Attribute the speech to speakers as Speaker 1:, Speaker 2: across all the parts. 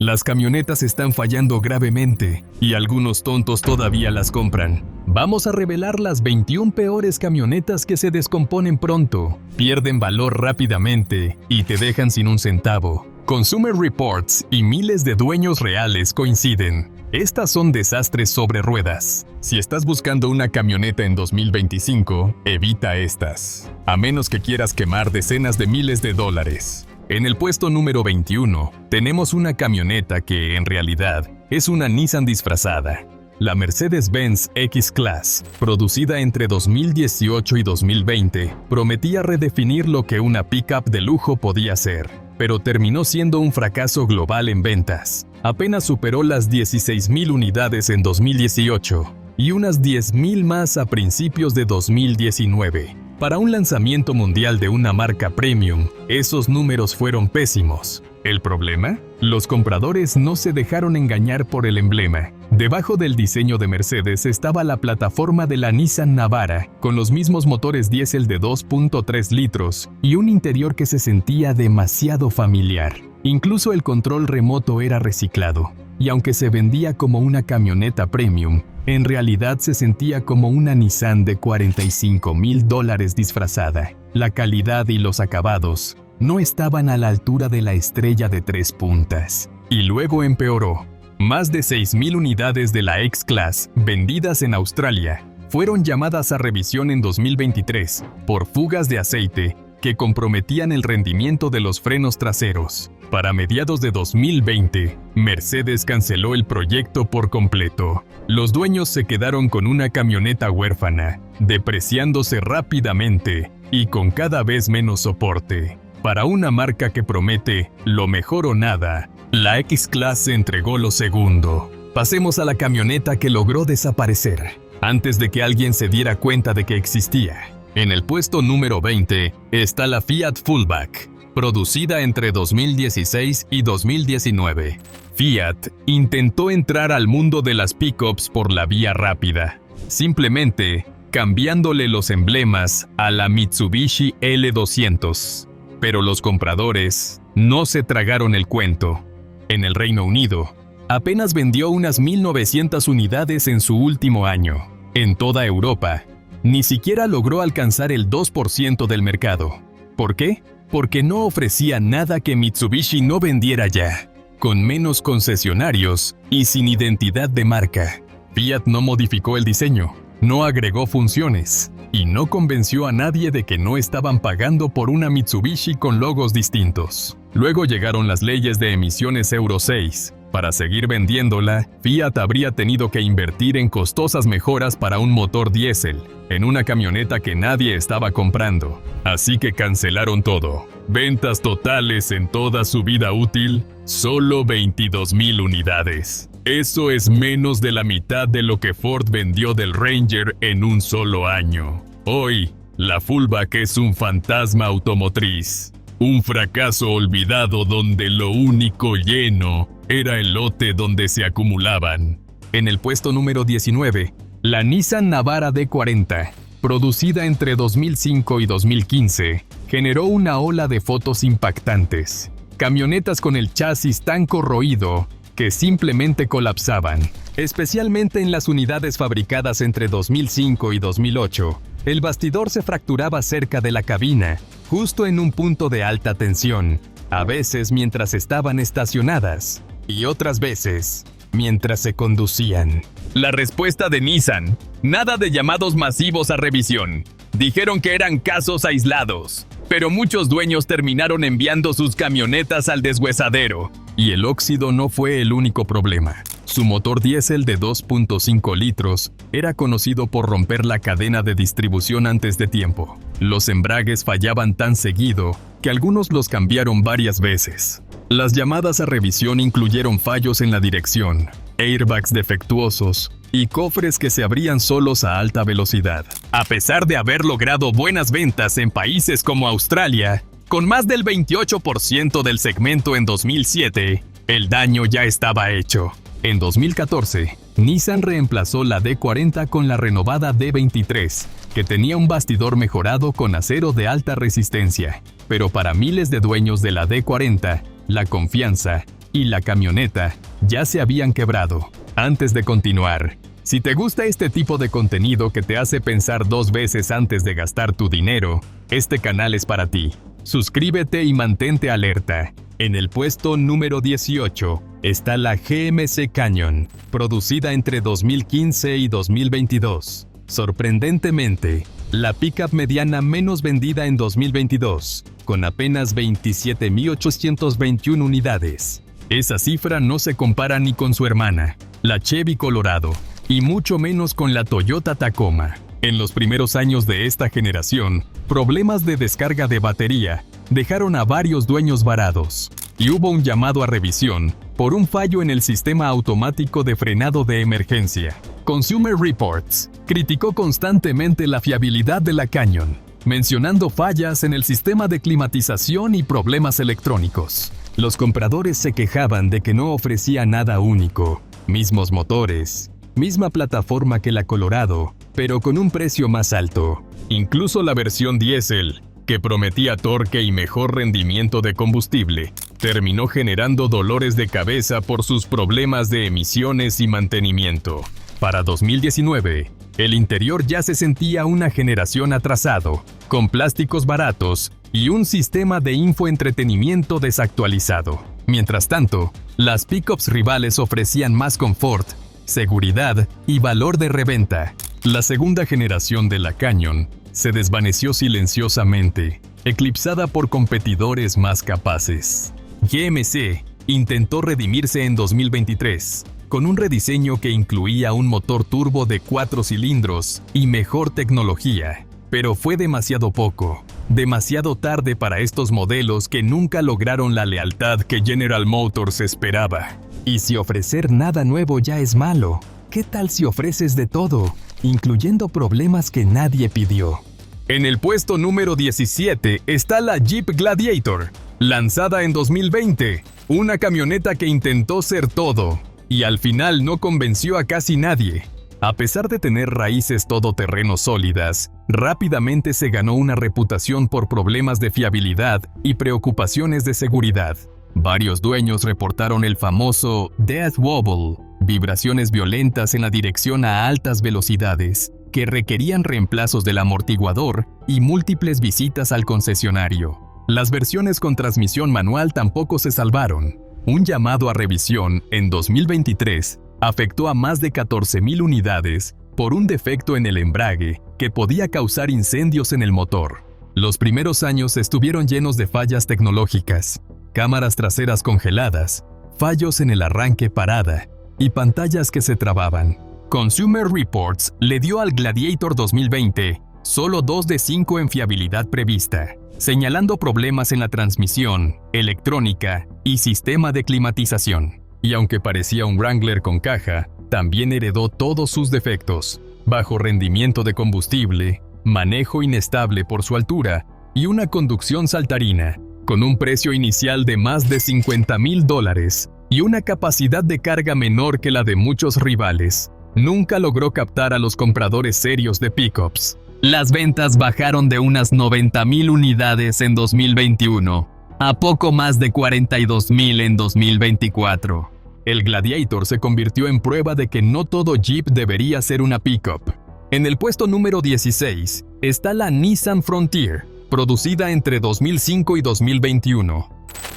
Speaker 1: Las camionetas están fallando gravemente y algunos tontos todavía las compran. Vamos a revelar las 21 peores camionetas que se descomponen pronto, pierden valor rápidamente y te dejan sin un centavo. Consumer Reports y miles de dueños reales coinciden. Estas son desastres sobre ruedas. Si estás buscando una camioneta en 2025, evita estas, a menos que quieras quemar decenas de miles de dólares. En el puesto número 21, tenemos una camioneta que, en realidad, es una Nissan disfrazada. La Mercedes-Benz X-Class, producida entre 2018 y 2020, prometía redefinir lo que una pickup de lujo podía ser, pero terminó siendo un fracaso global en ventas. Apenas superó las 16,000 unidades en 2018 y unas 10,000 más a principios de 2019. Para un lanzamiento mundial de una marca premium, esos números fueron pésimos. ¿El problema? Los compradores no se dejaron engañar por el emblema. Debajo del diseño de Mercedes estaba la plataforma de la Nissan Navara, con los mismos motores diésel de 2.3 litros y un interior que se sentía demasiado familiar. Incluso el control remoto era reciclado, y aunque se vendía como una camioneta premium, en realidad se sentía como una Nissan de $45,000 disfrazada. La calidad y los acabados no estaban a la altura de la estrella de 3 puntas. Y luego empeoró. Más de 6,000 unidades de la X-Class vendidas en Australia fueron llamadas a revisión en 2023 por fugas de aceite que comprometían el rendimiento de los frenos traseros. Para mediados de 2020, Mercedes canceló el proyecto por completo. Los dueños se quedaron con una camioneta huérfana, depreciándose rápidamente y con cada vez menos soporte. Para una marca que promete lo mejor o nada, la X-Class se entregó lo segundo. Pasemos a la camioneta que logró desaparecer, antes de que alguien se diera cuenta de que existía. En el puesto número 20 está la Fiat Fullback, producida entre 2016 y 2019. Fiat intentó entrar al mundo de las pickups por la vía rápida, simplemente cambiándole los emblemas a la Mitsubishi L200. Pero los compradores no se tragaron el cuento. En el Reino Unido, apenas vendió unas 1,900 unidades en su último año. En toda Europa, ni siquiera logró alcanzar el 2% del mercado. ¿Por qué? Porque no ofrecía nada que Mitsubishi no vendiera ya, con menos concesionarios y sin identidad de marca. Fiat no modificó el diseño, no agregó funciones y no convenció a nadie de que no estaban pagando por una Mitsubishi con logos distintos. Luego llegaron las leyes de emisiones Euro 6. Para seguir vendiéndola, Fiat habría tenido que invertir en costosas mejoras para un motor diésel, en una camioneta que nadie estaba comprando. Así que cancelaron todo. Ventas totales en toda su vida útil, solo 22,000 unidades. Eso es menos de la mitad de lo que Ford vendió del Ranger en un solo año. Hoy, la Fullback es un fantasma automotriz. Un fracaso olvidado donde lo único lleno era el lote donde se acumulaban. En el puesto número 19, la Nissan Navara D40, producida entre 2005 y 2015, generó una ola de fotos impactantes. Camionetas con el chasis tan corroído que simplemente colapsaban, especialmente en las unidades fabricadas entre 2005 y 2008. El bastidor se fracturaba cerca de la cabina, justo en un punto de alta tensión, a veces mientras estaban estacionadas, y otras veces mientras se conducían. La respuesta de Nissan: nada de llamados masivos a revisión. Dijeron que eran casos aislados, pero muchos dueños terminaron enviando sus camionetas al deshuesadero. Y el óxido no fue el único problema. Su motor diésel de 2.5 litros era conocido por romper la cadena de distribución antes de tiempo. Los embragues fallaban tan seguido que algunos los cambiaron varias veces. Las llamadas a revisión incluyeron fallos en la dirección, airbags defectuosos y cofres que se abrían solos a alta velocidad. A pesar de haber logrado buenas ventas en países como Australia, con más del 28% del segmento en 2007, el daño ya estaba hecho. En 2014, Nissan reemplazó la D40 con la renovada D23, que tenía un bastidor mejorado con acero de alta resistencia. Pero para miles de dueños de la D40, la confianza y la camioneta ya se habían quebrado. Antes de continuar, si te gusta este tipo de contenido que te hace pensar 2 veces antes de gastar tu dinero, este canal es para ti. Suscríbete y mantente alerta. En el puesto número 18 está la GMC Canyon, producida entre 2015 y 2022. Sorprendentemente, la pickup mediana menos vendida en 2022, con apenas 27.821 unidades. Esa cifra no se compara ni con su hermana, la Chevy Colorado, y mucho menos con la Toyota Tacoma. En los primeros años de esta generación, problemas de descarga de batería dejaron a varios dueños varados, y hubo un llamado a revisión por un fallo en el sistema automático de frenado de emergencia. Consumer Reports criticó constantemente la fiabilidad de la Canyon, mencionando fallas en el sistema de climatización y problemas electrónicos. Los compradores se quejaban de que no ofrecía nada único, mismos motores, misma plataforma que la Colorado, pero con un precio más alto. Incluso la versión diésel, que prometía torque y mejor rendimiento de combustible, terminó generando dolores de cabeza por sus problemas de emisiones y mantenimiento. Para 2019, el interior ya se sentía una generación atrasado, con plásticos baratos y un sistema de infoentretenimiento desactualizado. Mientras tanto, las pickups rivales ofrecían más confort, seguridad y valor de reventa. La segunda generación de la Canyon se desvaneció silenciosamente, eclipsada por competidores más capaces. GMC intentó redimirse en 2023, con un rediseño que incluía un motor turbo de 4 cilindros y mejor tecnología, pero fue demasiado poco, demasiado tarde para estos modelos que nunca lograron la lealtad que General Motors esperaba. Y si ofrecer nada nuevo ya es malo, ¿qué tal si ofreces de todo, incluyendo problemas que nadie pidió? En el puesto número 17 está la Jeep Gladiator, lanzada en 2020, una camioneta que intentó ser todo, y al final no convenció a casi nadie. A pesar de tener raíces todoterreno sólidas, rápidamente se ganó una reputación por problemas de fiabilidad y preocupaciones de seguridad. Varios dueños reportaron el famoso Death Wobble, vibraciones violentas en la dirección a altas velocidades, que requerían reemplazos del amortiguador y múltiples visitas al concesionario. Las versiones con transmisión manual tampoco se salvaron. Un llamado a revisión en 2023 afectó a más de 14,000 unidades por un defecto en el embrague que podía causar incendios en el motor. Los primeros años estuvieron llenos de fallas tecnológicas, cámaras traseras congeladas, fallos en el arranque parada y pantallas que se trababan. Consumer Reports le dio al Gladiator 2020 solo 2 de 5 en fiabilidad prevista, señalando problemas en la transmisión, electrónica y sistema de climatización. Y aunque parecía un Wrangler con caja, también heredó todos sus defectos: bajo rendimiento de combustible, manejo inestable por su altura y una conducción saltarina. Con un precio inicial de más de $50,000 y una capacidad de carga menor que la de muchos rivales, nunca logró captar a los compradores serios de pickups. Las ventas bajaron de unas 90,000 unidades en 2021 a poco más de 42,000 en 2024. El Gladiator se convirtió en prueba de que no todo Jeep debería ser una pickup. En el puesto número 16 está la Nissan Frontier, producida entre 2005 y 2021.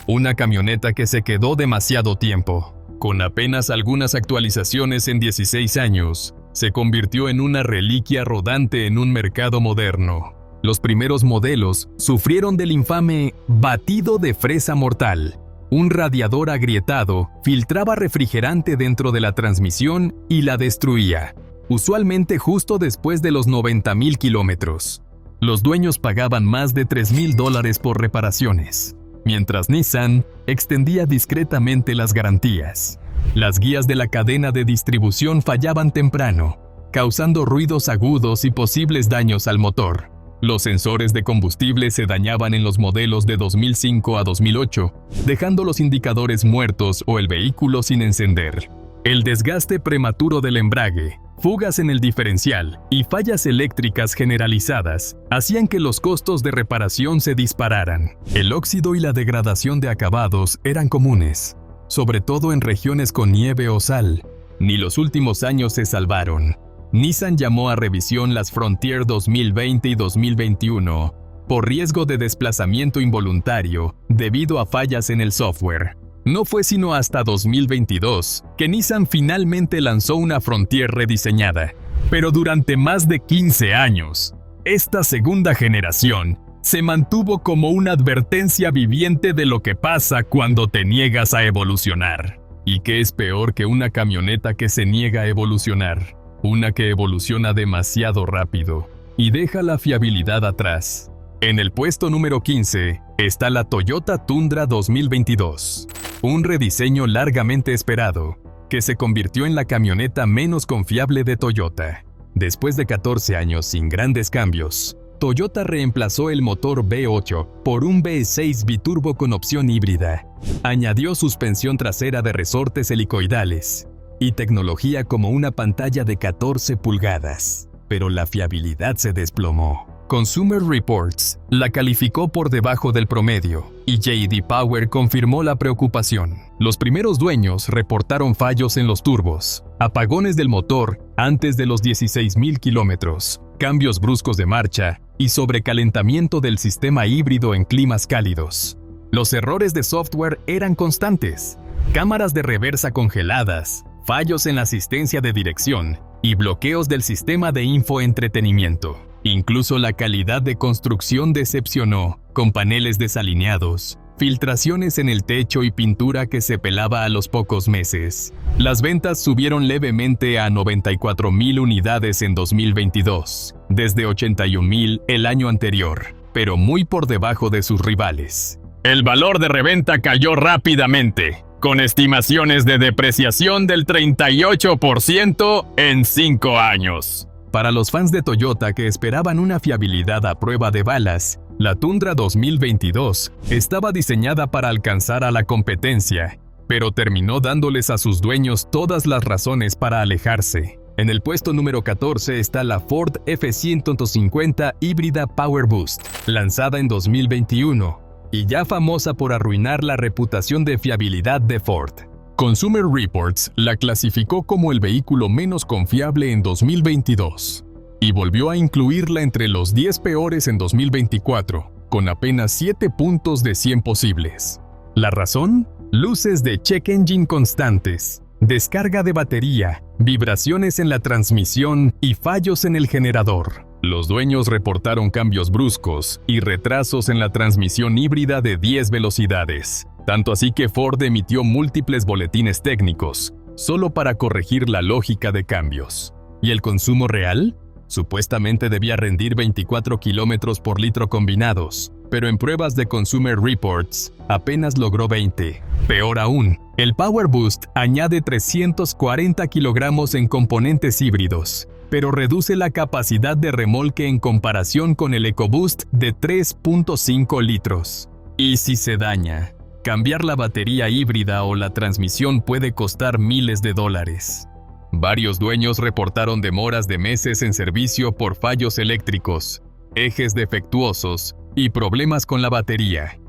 Speaker 1: Una camioneta que se quedó demasiado tiempo. Con apenas algunas actualizaciones en 16 años, se convirtió en una reliquia rodante en un mercado moderno. Los primeros modelos sufrieron del infame batido de fresa mortal. Un radiador agrietado filtraba refrigerante dentro de la transmisión y la destruía, usualmente justo después de los 90,000 kilómetros. Los dueños pagaban más de $3,000 por reparaciones, mientras Nissan extendía discretamente las garantías. Las guías de la cadena de distribución fallaban temprano, causando ruidos agudos y posibles daños al motor. Los sensores de combustible se dañaban en los modelos de 2005 a 2008, dejando los indicadores muertos o el vehículo sin encender. El desgaste prematuro del embrague, fugas en el diferencial y fallas eléctricas generalizadas hacían que los costos de reparación se dispararan. El óxido y la degradación de acabados eran comunes. sobre todo en regiones con nieve o sal. Ni los últimos años se salvaron. Nissan llamó a revisión las Frontier 2020 y 2021 por riesgo de desplazamiento involuntario debido a fallas en el software. No fue sino hasta 2022 que Nissan finalmente lanzó una Frontier rediseñada. Pero durante más de 15 años, esta segunda generación se mantuvo como una advertencia viviente de lo que pasa cuando te niegas a evolucionar. ¿Y qué es peor que una camioneta que se niega a evolucionar? Una que evoluciona demasiado rápido y deja la fiabilidad atrás. En el puesto número 15 está la Toyota Tundra 2022, un rediseño largamente esperado, que se convirtió en la camioneta menos confiable de Toyota. Después de 14 años sin grandes cambios, Toyota reemplazó el motor V8 por un V6 biturbo con opción híbrida. Añadió suspensión trasera de resortes helicoidales y tecnología como una pantalla de 14 pulgadas. Pero la fiabilidad se desplomó. Consumer Reports la calificó por debajo del promedio y J.D. Power confirmó la preocupación. Los primeros dueños reportaron fallos en los turbos, apagones del motor antes de los 16,000 kilómetros, cambios bruscos de marcha y sobrecalentamiento del sistema híbrido en climas cálidos. Los errores de software eran constantes, cámaras de reversa congeladas, fallos en la asistencia de dirección y bloqueos del sistema de infoentretenimiento. Incluso la calidad de construcción decepcionó, con paneles desalineados, filtraciones en el techo y pintura que se pelaba a los pocos meses. Las ventas subieron levemente a 94,000 unidades en 2022, desde 81,000 el año anterior, pero muy por debajo de sus rivales. El valor de reventa cayó rápidamente, con estimaciones de depreciación del 38% en 5 años. Para los fans de Toyota que esperaban una fiabilidad a prueba de balas, la Tundra 2022 estaba diseñada para alcanzar a la competencia, pero terminó dándoles a sus dueños todas las razones para alejarse. En el puesto número 14 está la Ford F-150 híbrida Power Boost, lanzada en 2021, y ya famosa por arruinar la reputación de fiabilidad de Ford. Consumer Reports la clasificó como el vehículo menos confiable en 2022 y volvió a incluirla entre los 10 peores en 2024, con apenas 7 puntos de 100 posibles. ¿La razón? Luces de check engine constantes, descarga de batería, vibraciones en la transmisión y fallos en el generador. Los dueños reportaron cambios bruscos y retrasos en la transmisión híbrida de 10 velocidades. Tanto así que Ford emitió múltiples boletines técnicos, solo para corregir la lógica de cambios. ¿Y el consumo real? Supuestamente debía rendir 24 kilómetros por litro combinados, pero en pruebas de Consumer Reports apenas logró 20. Peor aún, el Power Boost añade 340 kilogramos en componentes híbridos, pero reduce la capacidad de remolque en comparación con el EcoBoost de 3.5 litros. ¿Y si se daña? Cambiar la batería híbrida o la transmisión puede costar miles de dólares. Varios dueños reportaron demoras de meses en servicio por fallos eléctricos, ejes defectuosos y problemas con la batería.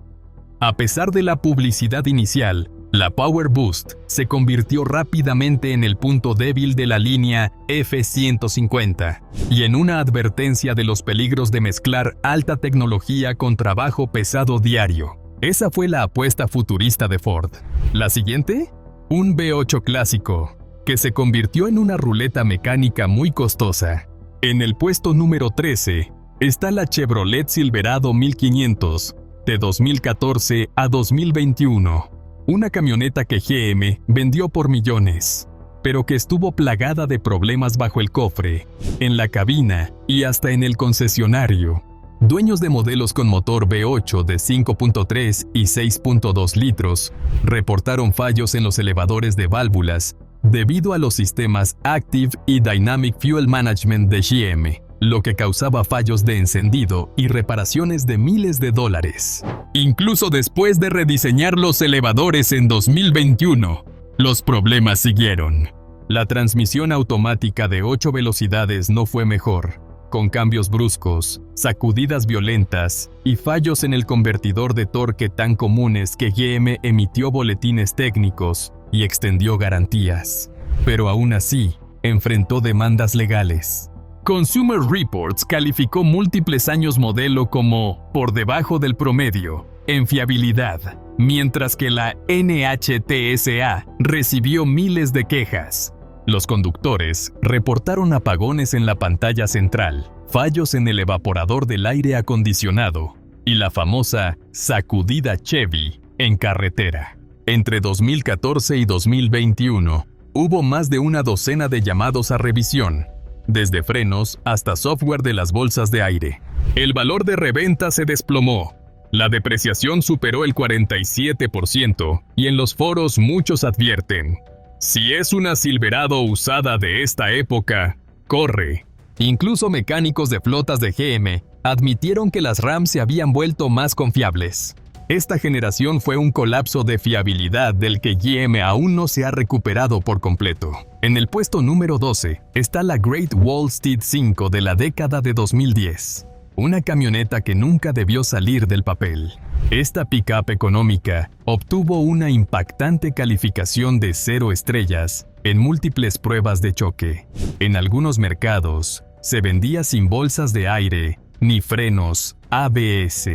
Speaker 1: A pesar de la publicidad inicial, la Power Boost se convirtió rápidamente en el punto débil de la línea F-150 y en una advertencia de los peligros de mezclar alta tecnología con trabajo pesado diario. Esa fue la apuesta futurista de Ford. ¿La siguiente? Un V8 clásico, que se convirtió en una ruleta mecánica muy costosa. En el puesto número 13 está la Chevrolet Silverado 1500, de 2014 a 2021. Una camioneta que GM vendió por millones, pero que estuvo plagada de problemas bajo el cofre, en la cabina y hasta en el concesionario. Dueños de modelos con motor V8 de 5.3 y 6.2 litros reportaron fallos en los elevadores de válvulas debido a los sistemas Active y Dynamic Fuel Management de GM, lo que causaba fallos de encendido y reparaciones de miles de dólares. Incluso después de rediseñar los elevadores en 2021, los problemas siguieron. La transmisión automática de 8 velocidades no fue mejor, con cambios bruscos, sacudidas violentas y fallos en el convertidor de torque tan comunes que GM emitió boletines técnicos y extendió garantías. Pero aún así, enfrentó demandas legales. Consumer Reports calificó múltiples años modelo como por debajo del promedio en fiabilidad, mientras que la NHTSA recibió miles de quejas. Los conductores reportaron apagones en la pantalla central, fallos en el evaporador del aire acondicionado y la famosa sacudida Chevy en carretera. Entre 2014 y 2021, hubo más de una docena de llamados a revisión, desde frenos hasta software de las bolsas de aire. El valor de reventa se desplomó. La depreciación superó el 47% y en los foros muchos advierten: si es una Silverado usada de esta época, corre. Incluso mecánicos de flotas de GM admitieron que las Ram se habían vuelto más confiables. Esta generación fue un colapso de fiabilidad del que GM aún no se ha recuperado por completo. En el puesto número 12 está la Great Wall Steed 5 de la década de 2010, una camioneta que nunca debió salir del papel. Esta pick-up económica obtuvo una impactante calificación de 0 estrellas en múltiples pruebas de choque. En algunos mercados, se vendía sin bolsas de aire ni frenos ABS.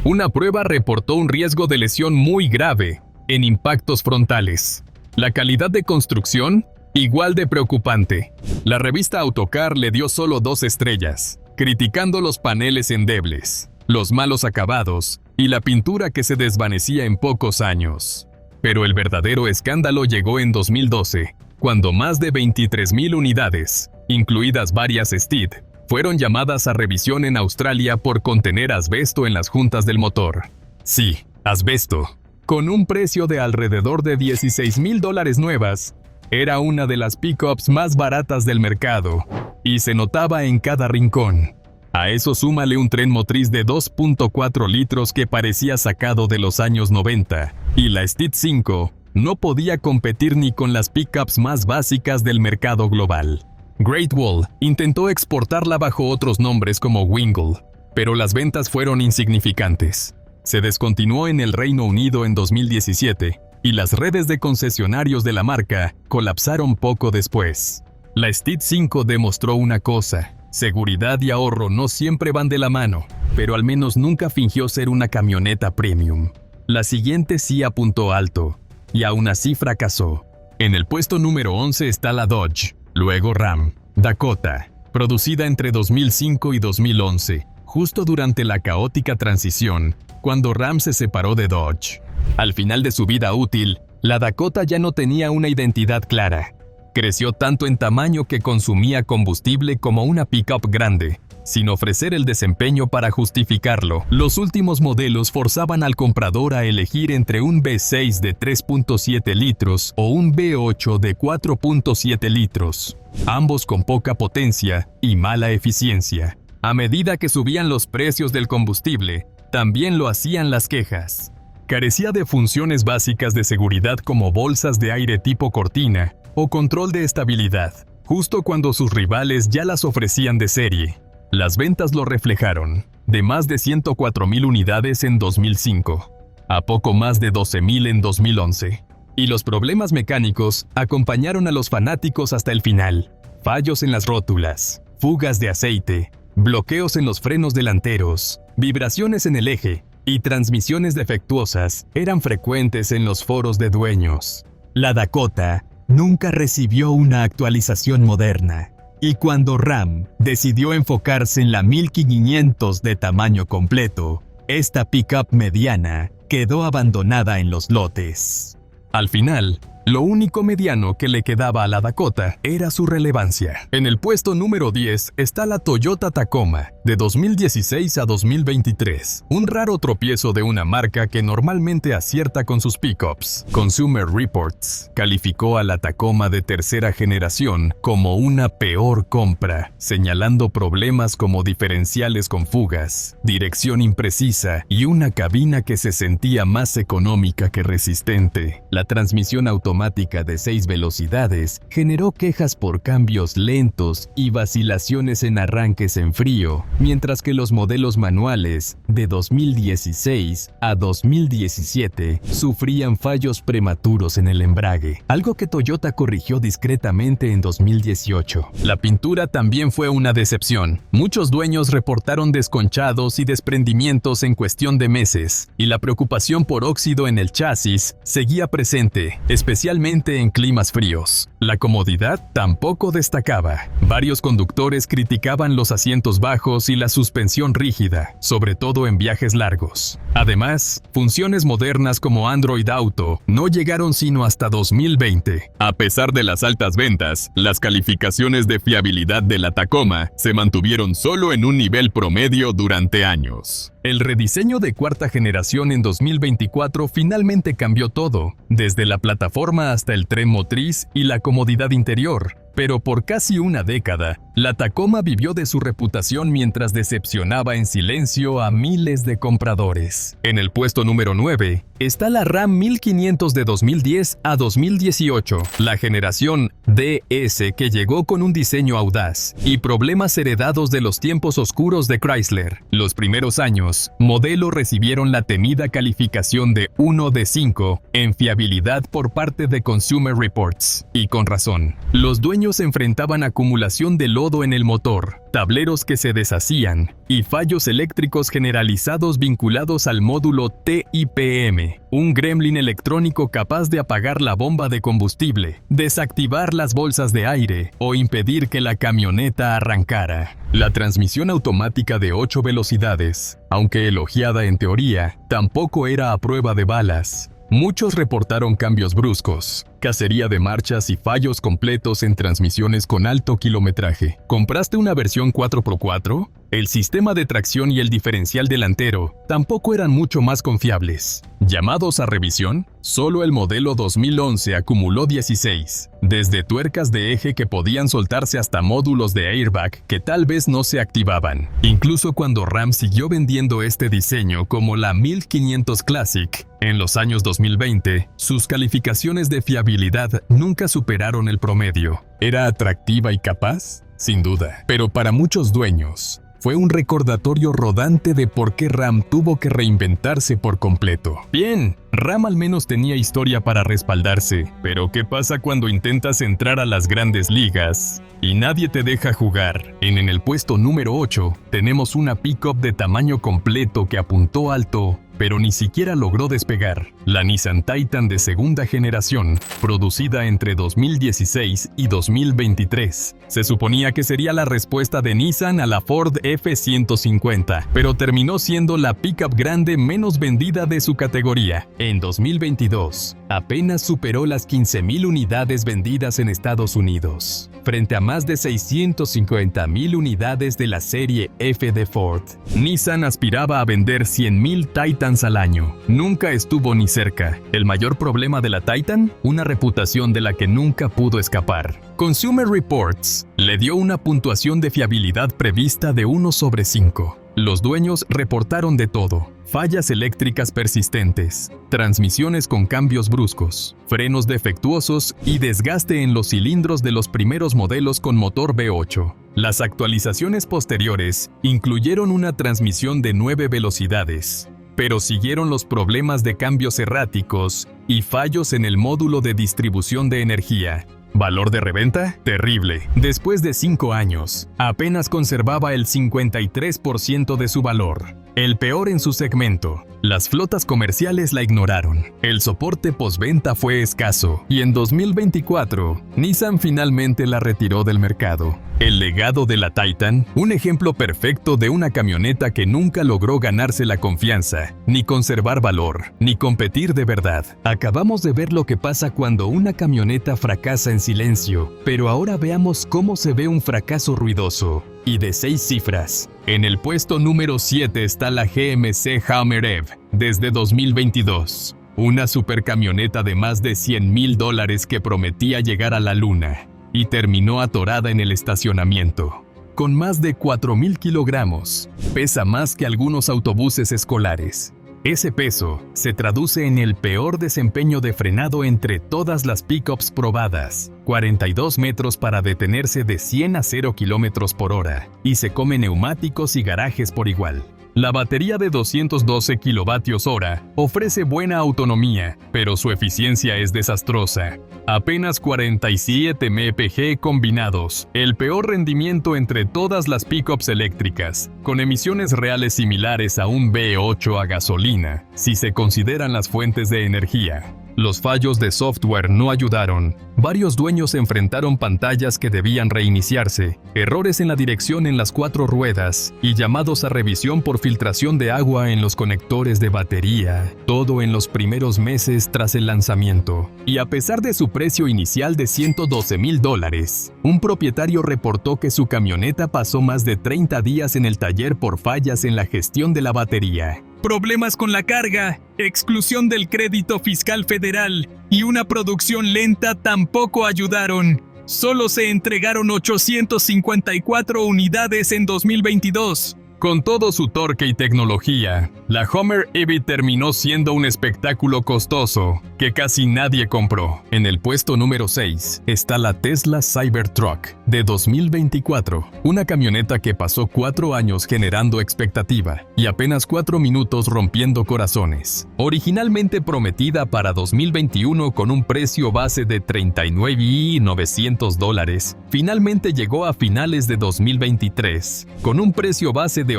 Speaker 1: Una prueba reportó un riesgo de lesión muy grave en impactos frontales. La calidad de construcción, igual de preocupante. La revista Autocar le dio solo 2 estrellas, criticando los paneles endebles, los malos acabados y la pintura que se desvanecía en pocos años. Pero el verdadero escándalo llegó en 2012, cuando más de 23,000 unidades, incluidas varias Steed, fueron llamadas a revisión en Australia por contener asbesto en las juntas del motor. Sí, asbesto. Con un precio de alrededor de $16,000 nuevas, era una de las pickups más baratas del mercado, y se notaba en cada rincón. A eso súmale un tren motriz de 2.4 litros que parecía sacado de los años 90, y la Steed 5 no podía competir ni con las pickups más básicas del mercado global. Great Wall intentó exportarla bajo otros nombres como Wingle, pero las ventas fueron insignificantes. Se descontinuó en el Reino Unido en 2017 y las redes de concesionarios de la marca colapsaron poco después. La Steed 5 demostró una cosa: seguridad y ahorro no siempre van de la mano, pero al menos nunca fingió ser una camioneta premium. La siguiente sí apuntó alto, y aún así fracasó. En el puesto número 11 está la Dodge, luego Ram, Dakota, producida entre 2005 y 2011, justo durante la caótica transición, cuando Ram se separó de Dodge. Al final de su vida útil, la Dakota ya no tenía una identidad clara. Creció tanto en tamaño que consumía combustible como una pickup grande, sin ofrecer el desempeño para justificarlo. Los últimos modelos forzaban al comprador a elegir entre un V6 de 3.7 litros o un V8 de 4.7 litros, ambos con poca potencia y mala eficiencia. A medida que subían los precios del combustible, también lo hacían las quejas. Carecía de funciones básicas de seguridad como bolsas de aire tipo cortina o control de estabilidad, justo cuando sus rivales ya las ofrecían de serie. Las ventas lo reflejaron, de más de 104,000 unidades en 2005, a poco más de 12,000 en 2011. Y los problemas mecánicos acompañaron a los fanáticos hasta el final. Fallos en las rótulas, fugas de aceite, bloqueos en los frenos delanteros, vibraciones en el eje y transmisiones defectuosas eran frecuentes en los foros de dueños. La Dakota nunca recibió una actualización moderna. Y cuando Ram decidió enfocarse en la 1500 de tamaño completo, esta pickup mediana quedó abandonada en los lotes. Al final, lo único mediano que le quedaba a la Dakota era su relevancia. En el puesto número 10 está la Toyota Tacoma, de 2016 a 2023, un raro tropiezo de una marca que normalmente acierta con sus pickups. Consumer Reports calificó a la Tacoma de tercera generación como una peor compra, señalando problemas como diferenciales con fugas, dirección imprecisa y una cabina que se sentía más económica que resistente. La transmisión automática automática de 6 velocidades generó quejas por cambios lentos y vacilaciones en arranques en frío, mientras que los modelos manuales de 2016 a 2017 sufrían fallos prematuros en el embrague, algo que Toyota corrigió discretamente en 2018. La pintura también fue una decepción. Muchos dueños reportaron desconchados y desprendimientos en cuestión de meses, y la preocupación por óxido en el chasis seguía presente, especialmente en climas fríos. La comodidad tampoco destacaba. Varios conductores criticaban los asientos bajos y la suspensión rígida, sobre todo en viajes largos. Además, funciones modernas como Android Auto no llegaron sino hasta 2020. A pesar de las altas ventas, las calificaciones de fiabilidad de la Tacoma se mantuvieron solo en un nivel promedio durante años. El rediseño de cuarta generación en 2024 finalmente cambió todo, desde la plataforma hasta el tren motriz y la comodidad interior. Pero por casi una década, la Tacoma vivió de su reputación mientras decepcionaba en silencio a miles de compradores. En el puesto número 9 está la Ram 1500 de 2010 a 2018, la generación DS que llegó con un diseño audaz y problemas heredados de los tiempos oscuros de Chrysler. Los primeros años, modelo recibieron la temida calificación de 1 de 5 en fiabilidad por parte de Consumer Reports, y con razón. Los dueños enfrentaban acumulación de lodo en el motor, tableros que se deshacían y fallos eléctricos generalizados vinculados al módulo TIPM, un gremlin electrónico capaz de apagar la bomba de combustible, desactivar las bolsas de aire o impedir que la camioneta arrancara. La transmisión automática de 8 velocidades, aunque elogiada en teoría, tampoco era a prueba de balas. Muchos reportaron cambios bruscos, cacería de marchas y fallos completos en transmisiones con alto kilometraje. ¿Compraste una versión 4x4? El sistema de tracción y el diferencial delantero tampoco eran mucho más confiables. Llamados a revisión, solo el modelo 2011 acumuló 16, desde tuercas de eje que podían soltarse hasta módulos de airbag que tal vez no se activaban. Incluso cuando Ram siguió vendiendo este diseño como la 1500 Classic, en los años 2020, sus calificaciones de fiabilidad nunca superaron el promedio. ¿Era atractiva y capaz? Sin duda. Pero para muchos dueños, fue un recordatorio rodante de por qué Ram tuvo que reinventarse por completo. Bien, Ram al menos tenía historia para respaldarse, pero ¿qué pasa cuando intentas entrar a las grandes ligas y nadie te deja jugar? En el puesto número 8 tenemos una pickup de tamaño completo que apuntó alto, pero ni siquiera logró despegar. La Nissan Titan de segunda generación, producida entre 2016 y 2023. Se suponía que sería la respuesta de Nissan a la Ford F-150, pero terminó siendo la pickup grande menos vendida de su categoría. En 2022, apenas superó las 15,000 unidades vendidas en Estados Unidos, frente a más de 650,000 unidades de la serie F de Ford. Nissan aspiraba a vender 100,000 Titans al año. Nunca estuvo ni cerca. ¿El mayor problema de la Titan? Una reputación de la que nunca pudo escapar. Consumer Reports le dio una puntuación de fiabilidad prevista de 1 sobre 5. Los dueños reportaron de todo: fallas eléctricas persistentes, transmisiones con cambios bruscos, frenos defectuosos y desgaste en los cilindros de los primeros modelos con motor V8. Las actualizaciones posteriores incluyeron una transmisión de 9 velocidades, pero siguieron los problemas de cambios erráticos y fallos en el módulo de distribución de energía. ¿Valor de reventa? Terrible. Después de 5 años, apenas conservaba el 53% de su valor. El peor en su segmento. Las flotas comerciales la ignoraron. El soporte postventa fue escaso, y en 2024, Nissan finalmente la retiró del mercado. El legado de la Titan, un ejemplo perfecto de una camioneta que nunca logró ganarse la confianza, ni conservar valor, ni competir de verdad. Acabamos de ver lo que pasa cuando una camioneta fracasa en silencio, pero ahora veamos cómo se ve un fracaso ruidoso y de 6 cifras. En el puesto número 7 está la GMC Hummer EV, desde 2022. Una supercamioneta de más de $100,000 que prometía llegar a la luna y terminó atorada en el estacionamiento. Con más de 4,000 kilogramos, pesa más que algunos autobuses escolares. Ese peso se traduce en el peor desempeño de frenado entre todas las pickups probadas, 42 metros para detenerse de 100 a 0 km por hora, y se come neumáticos y garajes por igual. La batería de 212 kWh ofrece buena autonomía, pero su eficiencia es desastrosa. Apenas 47 mpg combinados, el peor rendimiento entre todas las pickups eléctricas, con emisiones reales similares a un V8 a gasolina, si se consideran las fuentes de energía. Los fallos de software no ayudaron. Varios dueños enfrentaron pantallas que debían reiniciarse, errores en la dirección en las 4 ruedas y llamados a revisión por filtración de agua en los conectores de batería. Todo en los primeros meses tras el lanzamiento. Y a pesar de su precio inicial de $112,000, un propietario reportó que su camioneta pasó más de 30 días en el taller por fallas en la gestión de la batería. Problemas con la carga, exclusión del crédito fiscal federal y una producción lenta tampoco ayudaron. Solo se entregaron 854 unidades en 2022. Con todo su torque y tecnología, la Hummer EV terminó siendo un espectáculo costoso que casi nadie compró. En el puesto número 6 está la Tesla Cybertruck de 2024, una camioneta que pasó 4 años generando expectativa y apenas 4 minutos rompiendo corazones. Originalmente prometida para 2021 con un precio base de $39,900, finalmente llegó a finales de 2023 con un precio base de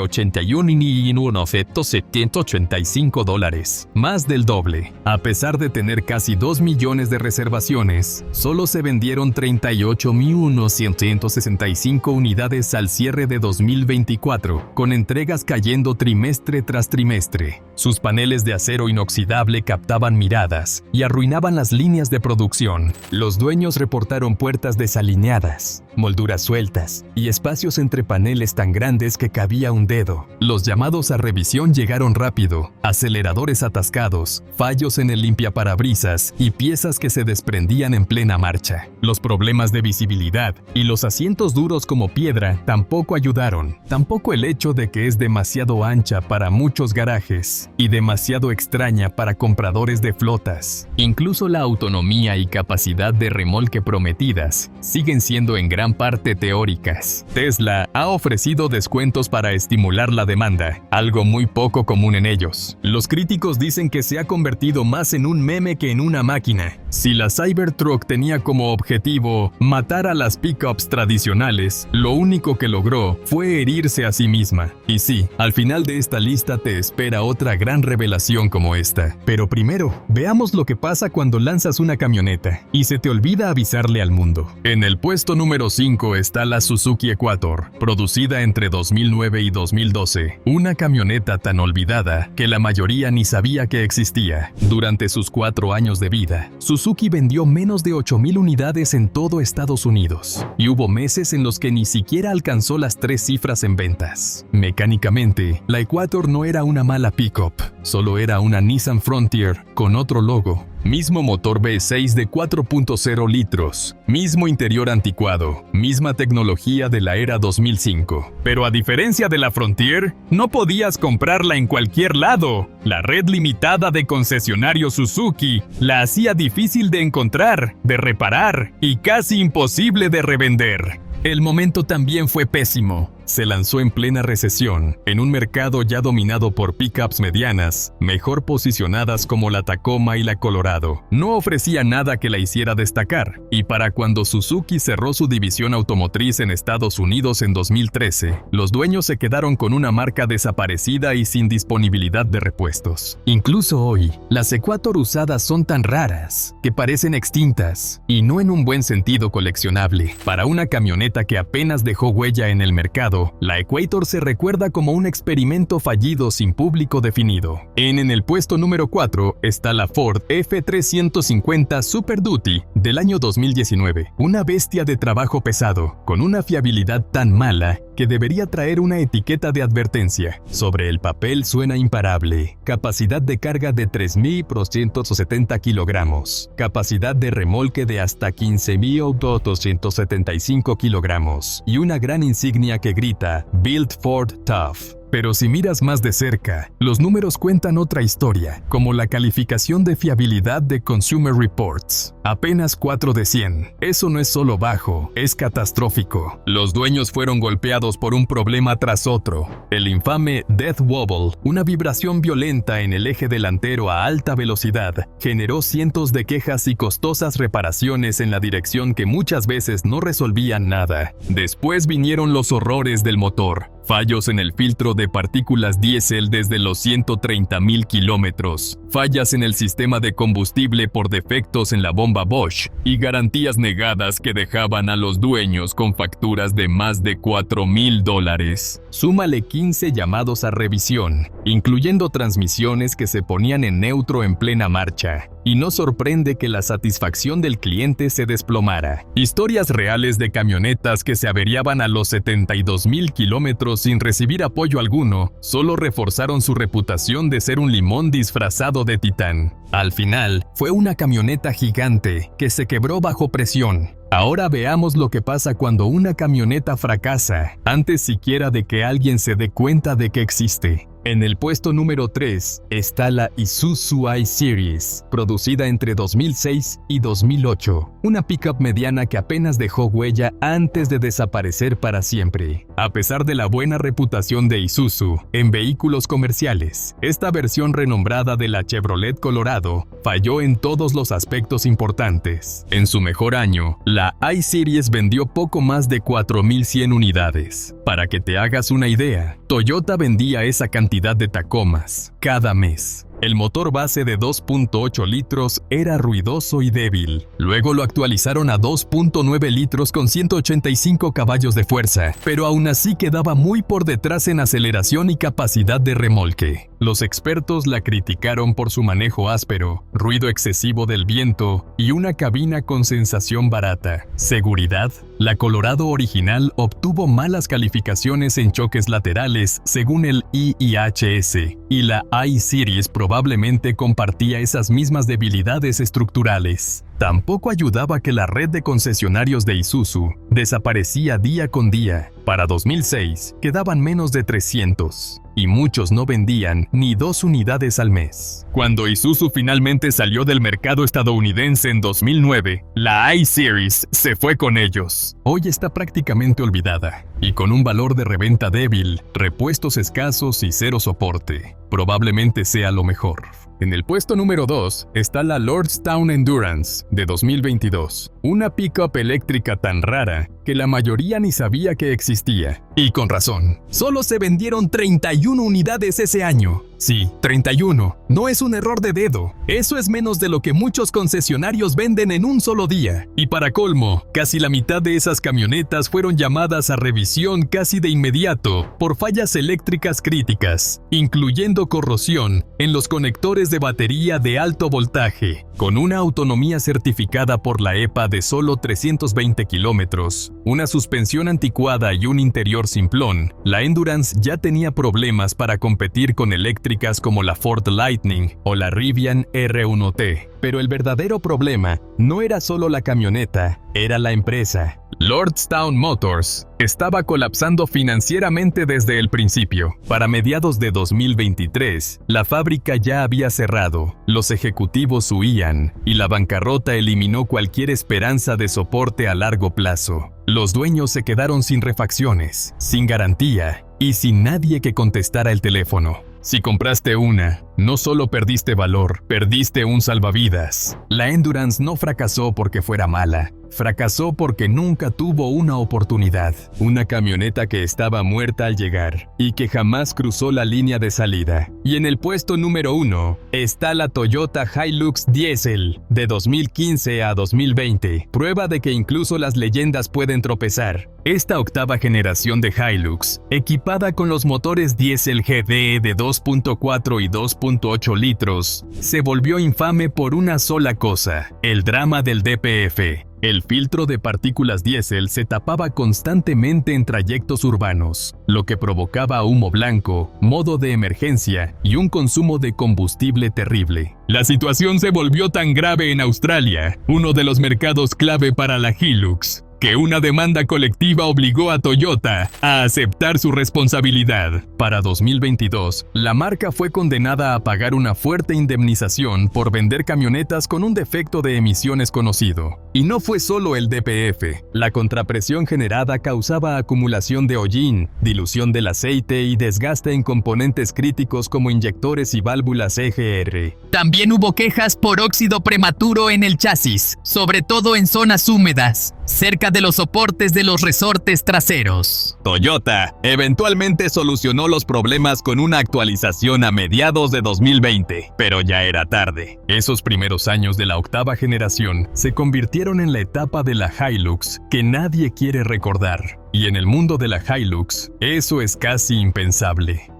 Speaker 1: $81,785, más del doble. A pesar de tener casi 2 millones de reservaciones, solo se vendieron 38,165 unidades al cierre de 2024, con entregas cayendo trimestre tras trimestre. Sus paneles de acero inoxidable captaban miradas y arruinaban las líneas de producción. Los dueños reportaron puertas desalineadas, molduras sueltas y espacios entre paneles tan grandes que cabía un dedo. Los llamados a revisión llegaron rápido, aceleradores atascados, fallos en el limpiaparabrisas y piezas que se desprendían en plena marcha. Los problemas de visibilidad y los asientos duros como piedra tampoco ayudaron. Tampoco el hecho de que es demasiado ancha para muchos garajes y demasiado extraña para compradores de flotas. Incluso la autonomía y capacidad de remolque prometidas siguen siendo en gran parte teóricas. Tesla ha ofrecido descuentos para estimular la demanda, algo muy poco común en ellos. Los críticos dicen que se ha convertido más en un meme que en una máquina. Si la Cybertruck tenía como objetivo matar a las pickups tradicionales, lo único que logró fue herirse a sí misma. Y sí, al final de esta lista te espera otra gran revelación como esta. Pero primero, veamos lo que pasa cuando lanzas una camioneta y se te olvida avisarle al mundo. En el puesto número 5 está la Suzuki Equator, producida entre 2009 y 2012, una camioneta tan olvidada que la mayoría ni sabía que existía. Durante sus 4 años de vida, Suzuki vendió menos de 8,000 unidades en todo Estados Unidos, y hubo meses en los que ni siquiera alcanzó las 3 cifras en ventas. Mecánicamente, la Equator no era una mala pickup, solo era una Nissan Frontier con otro logo. Mismo motor V6 de 4.0 litros, mismo interior anticuado, misma tecnología de la era 2005. Pero a diferencia de la Frontier, no podías comprarla en cualquier lado. La red limitada de concesionarios Suzuki la hacía difícil de encontrar, de reparar y casi imposible de revender. El momento también fue pésimo. Se lanzó en plena recesión, en un mercado ya dominado por pickups medianas, mejor posicionadas como la Tacoma y la Colorado. No ofrecía nada que la hiciera destacar, y para cuando Suzuki cerró su división automotriz en Estados Unidos en 2013, los dueños se quedaron con una marca desaparecida y sin disponibilidad de repuestos. Incluso hoy, las Equator usadas son tan raras que parecen extintas, y no en un buen sentido coleccionable. Para una camioneta que apenas dejó huella en el mercado, la Equator se recuerda como un experimento fallido sin público definido. En el puesto número 4 está la Ford F350 Super Duty del año 2019, una bestia de trabajo pesado, con una fiabilidad tan mala que debería traer una etiqueta de advertencia. Sobre el papel suena imparable. Capacidad de carga de 3,270 kilogramos. Capacidad de remolque de hasta 15,275 kilogramos. Y una gran insignia que grita Built Ford Tough. Pero si miras más de cerca, los números cuentan otra historia, como la calificación de fiabilidad de Consumer Reports. Apenas 4 de 100. Eso no es solo bajo, es catastrófico. Los dueños fueron golpeados por un problema tras otro. El infame Death Wobble, una vibración violenta en el eje delantero a alta velocidad, generó cientos de quejas y costosas reparaciones en la dirección que muchas veces no resolvían nada. Después vinieron los horrores del motor. Fallos en el filtro de partículas diésel desde los 130.000 kilómetros, fallas en el sistema de combustible por defectos en la bomba Bosch y garantías negadas que dejaban a los dueños con facturas de más de $4,000. Súmale 15 llamados a revisión, incluyendo transmisiones que se ponían en neutro en plena marcha. Y no sorprende que la satisfacción del cliente se desplomara. Historias reales de camionetas que se averiaban a los 72,000 kilómetros sin recibir apoyo alguno, solo reforzaron su reputación de ser un limón disfrazado de titán. Al final, fue una camioneta gigante que se quebró bajo presión. Ahora veamos lo que pasa cuando una camioneta fracasa, antes siquiera de que alguien se dé cuenta de que existe. En el puesto número 3 está la Isuzu I-Series, producida entre 2006 y 2008, una pickup mediana que apenas dejó huella antes de desaparecer para siempre. A pesar de la buena reputación de Isuzu en vehículos comerciales, esta versión renombrada de la Chevrolet Colorado falló en todos los aspectos importantes. En su mejor año, la I-Series vendió poco más de 4,100 unidades. Para que te hagas una idea, Toyota vendía esa cantidad de Tacomas cada mes. El motor base de 2.8 litros era ruidoso y débil. Luego lo actualizaron a 2.9 litros con 185 caballos de fuerza, pero aún así quedaba muy por detrás en aceleración y capacidad de remolque. Los expertos la criticaron por su manejo áspero, ruido excesivo del viento y una cabina con sensación barata. Seguridad. La Colorado original obtuvo malas calificaciones en choques laterales según el IIHS, y la I-Series probablemente compartía esas mismas debilidades estructurales. Tampoco ayudaba que la red de concesionarios de Isuzu desaparecía día con día. Para 2006 quedaban menos de 300, y muchos no vendían ni 2 unidades al mes. Cuando Isuzu finalmente salió del mercado estadounidense en 2009, la I-Series se fue con ellos. Hoy está prácticamente olvidada, y con un valor de reventa débil, repuestos escasos y cero soporte. Probablemente sea lo mejor. En el puesto número 2 está la Lordstown Endurance de 2022, una pickup eléctrica tan rara que la mayoría ni sabía que existía. Y con razón, solo se vendieron 31 unidades ese año. Sí, 31. No es un error de dedo. Eso es menos de lo que muchos concesionarios venden en un solo día. Y para colmo, casi la mitad de esas camionetas fueron llamadas a revisión casi de inmediato por fallas eléctricas críticas, incluyendo corrosión en los conectores de batería de alto voltaje. Con una autonomía certificada por la EPA de solo 320 kilómetros, una suspensión anticuada y un interior simplón, la Endurance ya tenía problemas para competir con eléctricas como la Ford Lightning o la Rivian R1T. Pero el verdadero problema no era solo la camioneta, era la empresa. Lordstown Motors estaba colapsando financieramente desde el principio. Para mediados de 2023, la fábrica ya había cerrado, los ejecutivos huían y la bancarrota eliminó cualquier esperanza de soporte a largo plazo. Los dueños se quedaron sin refacciones, sin garantía y sin nadie que contestara el teléfono. Si compraste una, no solo perdiste valor, perdiste un salvavidas. La Endurance no fracasó porque fuera mala. Fracasó porque nunca tuvo una oportunidad. Una camioneta que estaba muerta al llegar y que jamás cruzó la línea de salida. Y en el puesto número 1 está la Toyota Hilux Diesel de 2015 a 2020. Prueba de que incluso las leyendas pueden tropezar. Esta octava generación de Hilux, equipada con los motores diésel GD de 2.4 y 2.8 litros, se volvió infame por una sola cosa: el drama del DPF. El filtro de partículas diésel se tapaba constantemente en trayectos urbanos, lo que provocaba humo blanco, modo de emergencia y un consumo de combustible terrible. La situación se volvió tan grave en Australia, uno de los mercados clave para la Hilux, que una demanda colectiva obligó a Toyota a aceptar su responsabilidad. Para 2022, la marca fue condenada a pagar una fuerte indemnización por vender camionetas con un defecto de emisiones conocido. Y no fue solo el DPF. La contrapresión generada causaba acumulación de hollín, dilución del aceite y desgaste en componentes críticos como inyectores y válvulas EGR.
Speaker 2: También hubo quejas por óxido prematuro en el chasis, sobre todo en zonas húmedas, cerca de los soportes de los resortes traseros.
Speaker 1: Toyota eventualmente solucionó los problemas con una actualización a mediados de 2020, pero ya era tarde. Esos primeros años de la octava generación se convirtieron en la etapa de la Hilux que nadie quiere recordar. Y en el mundo de la Hilux, eso es casi impensable.